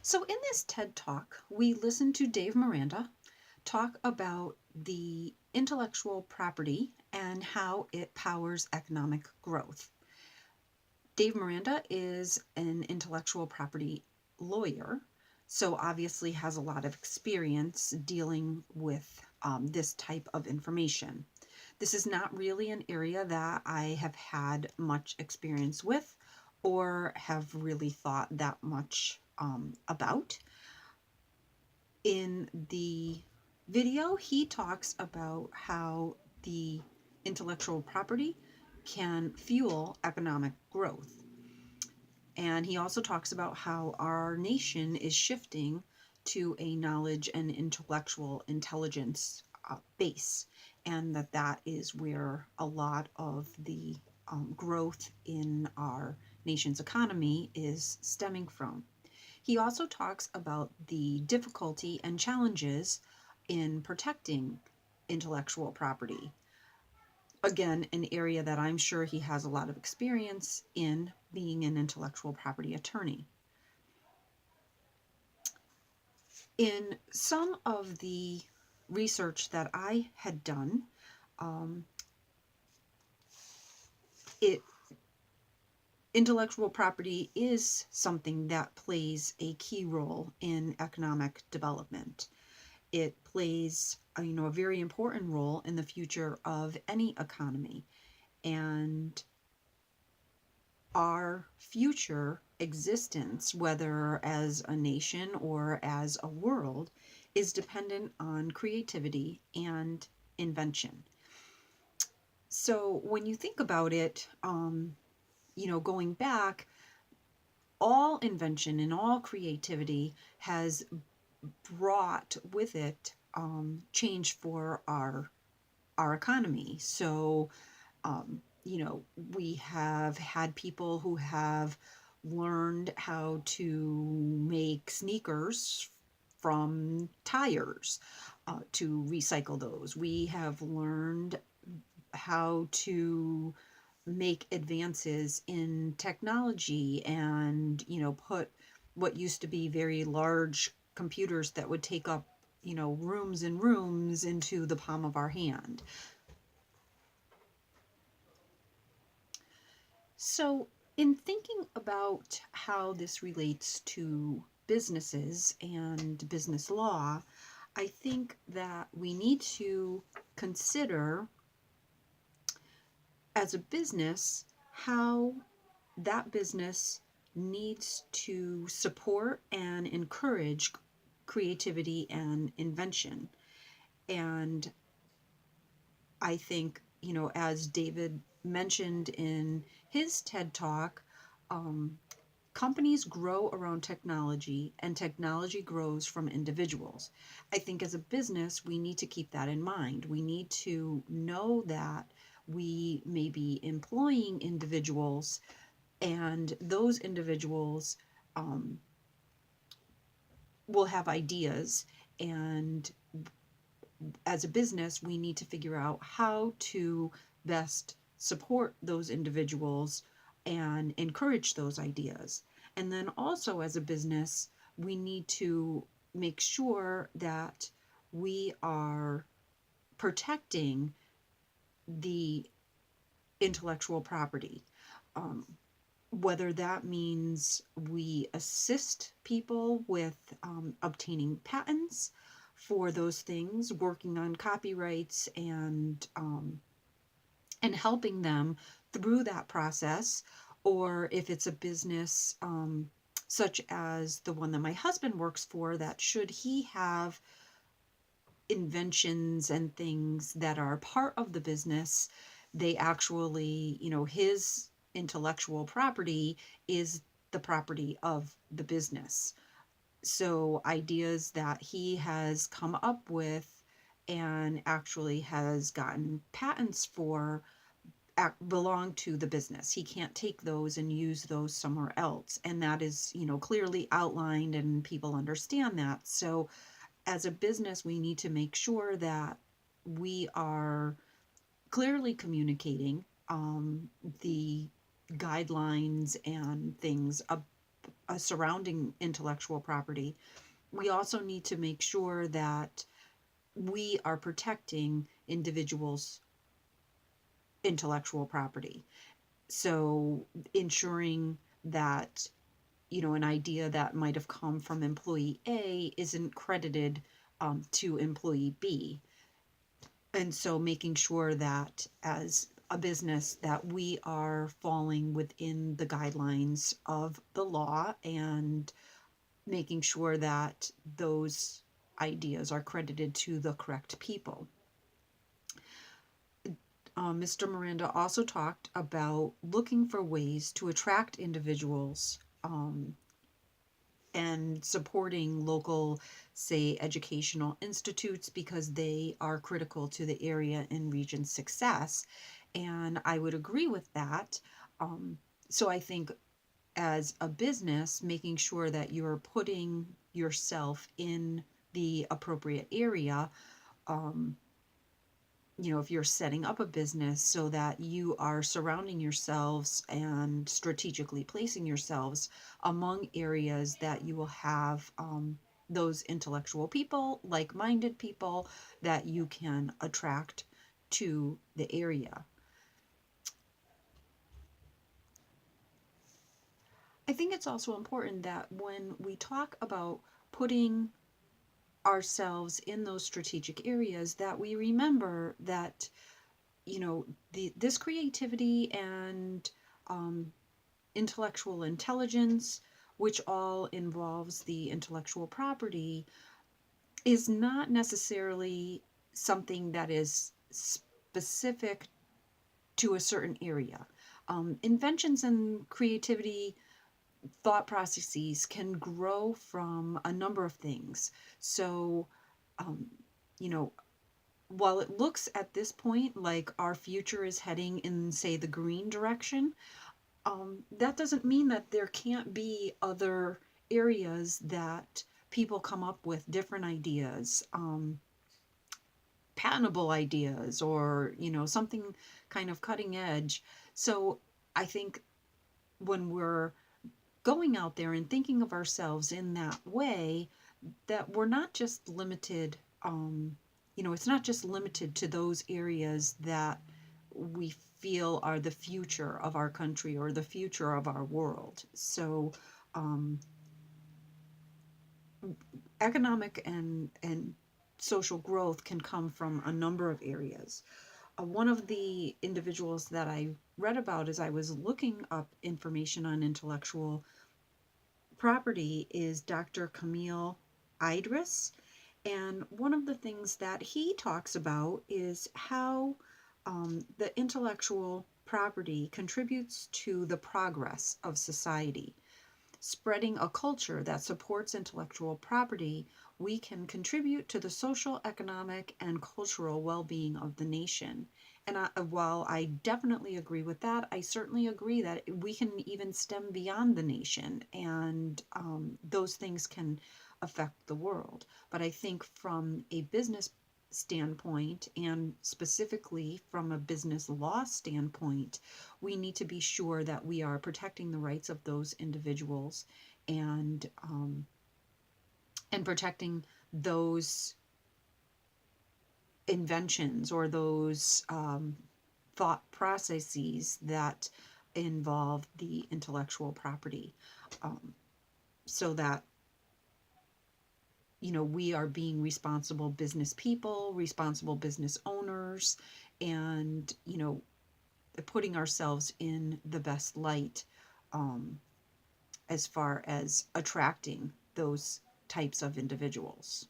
So, in this TED Talk, we listened to Dave Miranda talk about the intellectual property and how it powers economic growth. Dave Miranda is an intellectual property lawyer, so obviously has a lot of experience dealing with this type of information. This is not really an area that I have had much experience with or have really thought that much about. In the video, he talks about how the intellectual property can fuel economic growth. And he also talks about how our nation is shifting to a knowledge and intellectual intelligence base, and that is where a lot of the growth in our nation's economy is stemming from. He also talks about the difficulty and challenges in protecting intellectual property. Again, an area that I'm sure he has a lot of experience in, being an intellectual property attorney. In some of the research that I had done, um, it intellectual property is something that plays a key role in economic development. It plays a very important role in the future of any economy, and our future existence, whether as a nation or as a world, is dependent on creativity and invention. So when you think about it, going back, all invention and all creativity has brought with it change for our economy. So, we have had people who have learned how to make sneakers from tires, to recycle those. We have learned how to make advances in technology and, put what used to be very large computers that would take up, rooms and rooms into the palm of our hand. So, in thinking about how this relates to businesses and business law, I think that we need to consider, as a business, how that business needs to support and encourage creativity and invention. And I think, as David mentioned in his TED Talk, um, companies grow around technology and technology grows from individuals. I think as a business, we need to keep that in mind. We need to know that we may be employing individuals, and those individuals um, will have ideas. And as a business, we need to figure out how to best support those individuals and encourage those ideas. And then also, as a business, we need to make sure that we are protecting the intellectual property. Um, whether that means we assist people with obtaining patents for those things, working on copyrights, and helping them through that process, or if it's a business such as the one that my husband works for, that should he have inventions and things that are part of the business, they actually, his intellectual property is the property of the business. So ideas that he has come up with and actually has gotten patents for belong to the business. He can't take those and use those somewhere else. And that is, clearly outlined and people understand that. So as a business, we need to make sure that we are clearly communicating the guidelines and things surrounding intellectual property, we also need to make sure that we are protecting individuals' intellectual property. So ensuring that, an idea that might have come from employee A isn't credited to employee B. And so making sure that as a business that we are falling within the guidelines of the law and making sure that those ideas are credited to the correct people. Mr. Miranda also talked about looking for ways to attract individuals and supporting local, say, educational institutes because they are critical to the area and region's success. And I would agree with that. So I think as a business, making sure that you're putting yourself in the appropriate area, if you're setting up a business so that you are surrounding yourselves and strategically placing yourselves among areas that you will have those intellectual people, like-minded people that you can attract to the area. I think it's also important that when we talk about putting ourselves in those strategic areas, that we remember that this creativity and intellectual intelligence, which all involves the intellectual property, is not necessarily something that is specific to a certain area. Inventions and creativity thought processes can grow from a number of things. So, you know, while it looks at this point like our future is heading in, say, the green direction, that doesn't mean that there can't be other areas that people come up with different ideas, patentable ideas, or, something kind of cutting edge. So I think when we're going out there and thinking of ourselves in that way, that we're not just limited, it's not just limited to those areas that we feel are the future of our country or the future of our world. So, um, economic and social growth can come from a number of areas. One of the individuals that I read about as I was looking up information on intellectual property is Dr. Camille Idris. And one of the things that he talks about is how the intellectual property contributes to the progress of society. Spreading a culture that supports intellectual property, we can contribute to the social, economic, and cultural well being of the nation. And while I definitely agree with that, I certainly agree that we can even stem beyond the nation, and those things can affect the world. But I think from a business standpoint, and specifically from a business law standpoint, we need to be sure that we are protecting the rights of those individuals and protecting those inventions or those thought processes that involve the intellectual property, so that we are being responsible business people, responsible business owners, and putting ourselves in the best light, as far as attracting those types of individuals.